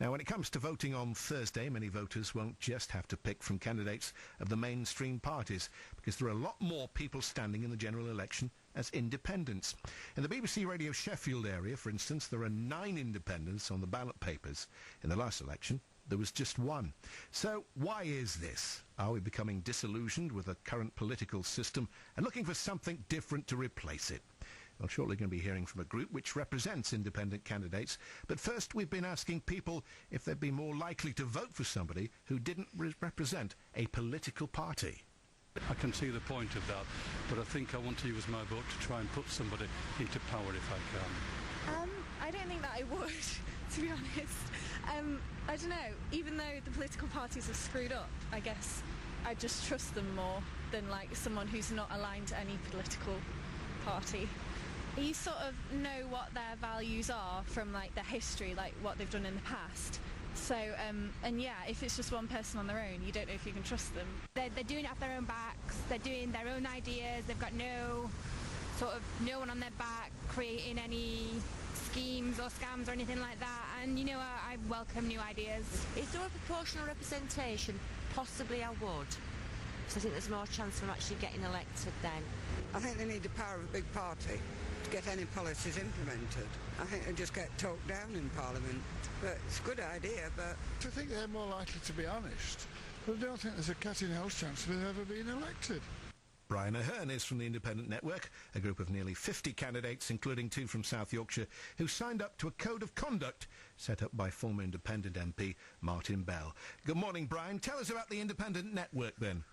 Now, when it comes to voting on Thursday, many voters won't just have to pick from candidates of the mainstream parties, because there are a lot more people standing in the general election as independents. In the BBC Radio Sheffield area, for instance, there are 9 independents on the ballot papers. In the last election, there was just 1. So, why is this? Are we becoming disillusioned with the current political system and looking for something different to replace it? Well, shortly going to be hearing from a group which represents independent candidates. But first, we've been asking people if they'd be more likely to vote for somebody who didn't represent a political party. I can see the point of that, but I think I want to use my vote to try and put somebody into power if I can. I don't think that I would, to be honest. I don't know. Even though the political parties have screwed up, I guess I just trust them more than, like, someone who's not aligned to any political party. You sort of know what their values are from, like, their history, like what they've done in the past. So, and yeah, if it's just one person on their own, you don't know if you can trust them. They're doing it off their own backs. They're doing their own ideas. They've got no one on their back creating any schemes or scams or anything like that. And, you know, I welcome new ideas. If there were proportional representation, possibly I would. So I think there's more chance of them actually getting elected then. I think they need the power of a big party to get any policies implemented. I think they just get talked down in Parliament. But it's a good idea, but... I think they're more likely to be honest. But I don't think there's a cat in hell's chance of them ever being elected. Brian Ahern is from the Independent Network, a group of nearly 50 candidates, including 2 from South Yorkshire, who signed up to a code of conduct set up by former Independent MP Martin Bell. Good morning, Brian. Tell us about the Independent Network, then.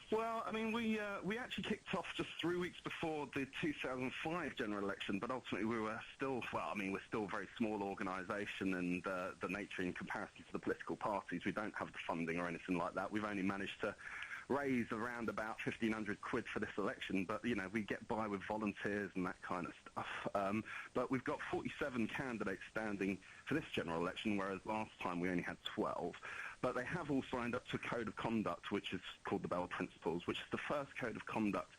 Well, I mean, we actually kicked off just 3 weeks before the 2005 general election, but ultimately we were still, we're still a very small organisation, and the nature in comparison to the political parties, we don't have the funding or anything like that. We've only managed to raise around about 1,500 quid for this election, but, you know, we get by with volunteers and that kind of stuff. But we've got 47 candidates standing for this general election, whereas last time we only had 12. But they have all signed up to a code of conduct, which is called the Bell Principles, which is the first code of conduct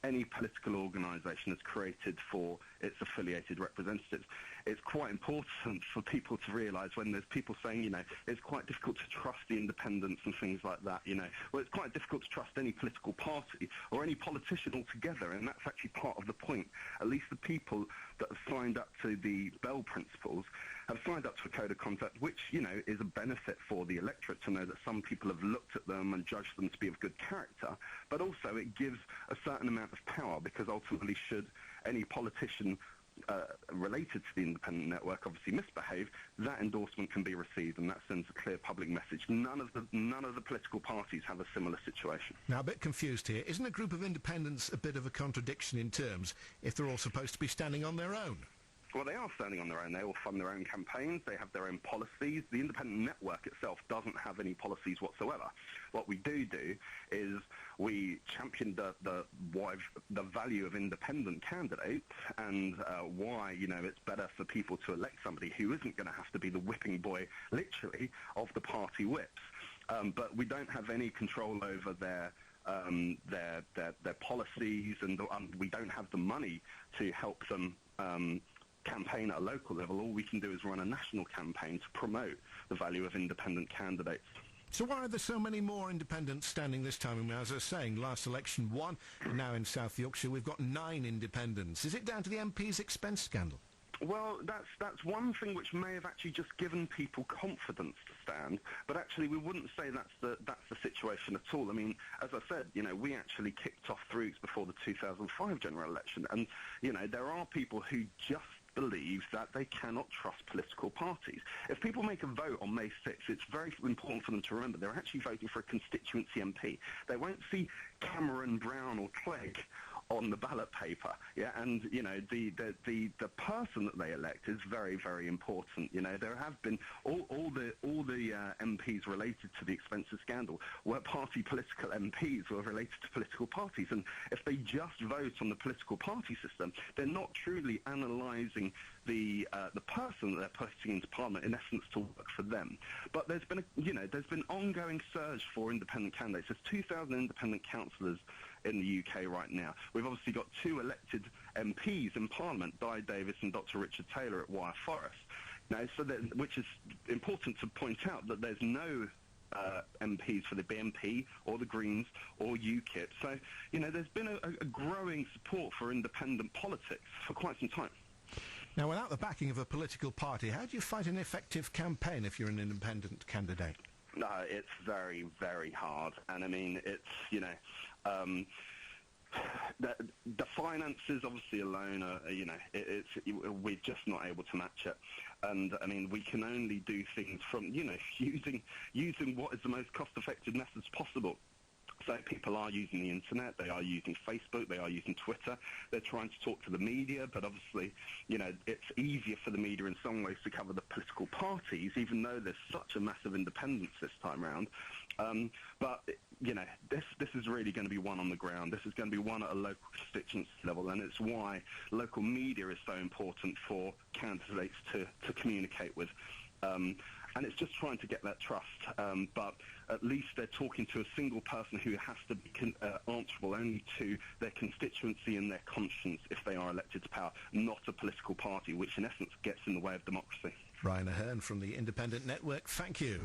any political organisation has created for its affiliated representatives. It's quite important for people to realise when there's people saying, you know, it's quite difficult to trust the independents and things like that, you know. Well, it's quite difficult to trust any political party or any politician altogether, and that's actually part of the point. At least the people that have signed up to the Bell Principles have signed up to a code of conduct, which, you know, is a benefit for the electorate to know that some people have looked at them and judged them to be of good character, but also it gives a certain amount of power, because ultimately should any politician related to the Independent Network obviously misbehave, that endorsement can be received, and that sends a clear public message. None of the political parties have a similar situation. Now, a bit confused here. Isn't a group of independents a bit of a contradiction in terms if they're all supposed to be standing on their own? Well, they are standing on their own. They all fund their own campaigns. They have their own policies. The Independent Network itself doesn't have any policies whatsoever. What we do is we champion the value of independent candidates, and why, you know, it's better for people to elect somebody who isn't going to have to be the whipping boy, literally, of the party whips. But we don't have any control over their policies, and we don't have the money to help them campaign at a local level. All we can do is run a national campaign to promote the value of independent candidates. So why are there so many more independents standing this time? I mean, as I was saying, last election 1, and now in South Yorkshire we've got 9 independents. Is it down to the MP's expense scandal? Well, that's one thing which may have actually just given people confidence to stand, but actually we wouldn't say that's the situation at all. I mean, as I said, you know, we actually kicked off 3 weeks before the 2005 general election, and, you know, there are people who just believe that they cannot trust political parties. If people make a vote on May 6th, it's very important for them to remember they're actually voting for a constituency MP. They won't see Cameron, Brown or Clegg on the ballot paper, yeah, and, you know, the person that they elect is very, very important. You know, there have been all the MPs related to the expenses scandal were party political MPs, were related to political parties, and if they just vote on the political party system, they're not truly analysing the person that they're putting into Parliament, in essence, to work for them. But there's been ongoing surge for independent candidates. There's 2,000 independent councillors in the UK right now. We've obviously got 2 elected MPs in Parliament, Di Davis and Dr. Richard Taylor at Wyre Forest. No, which is important to point out that there's no MPs for the BNP or the Greens or UKIP. So, there's been a growing support for independent politics for quite some time. Now, without the backing of a political party, how do you fight an effective campaign if you're an independent candidate? No, it's very, very hard. And, I mean, it's, the finances, obviously, alone, we're just not able to match it. And, I mean, we can only do things from, using what is the most cost-effective methods possible. So people are using the internet, they are using Facebook, they are using Twitter, they're trying to talk to the media, but obviously, it's easier for the media in some ways to cover the political parties, even though there's such a massive independence this time round. But, this is really going to be won on the ground. This is going to be won at a local constituency level, and it's why local media is so important for candidates to communicate with. And it's just trying to get that trust. But at least they're talking to a single person who has to be answerable only to their constituency and their conscience if they are elected to power, not a political party, which in essence gets in the way of democracy. Ryan Ahern from the Independent Network, thank you.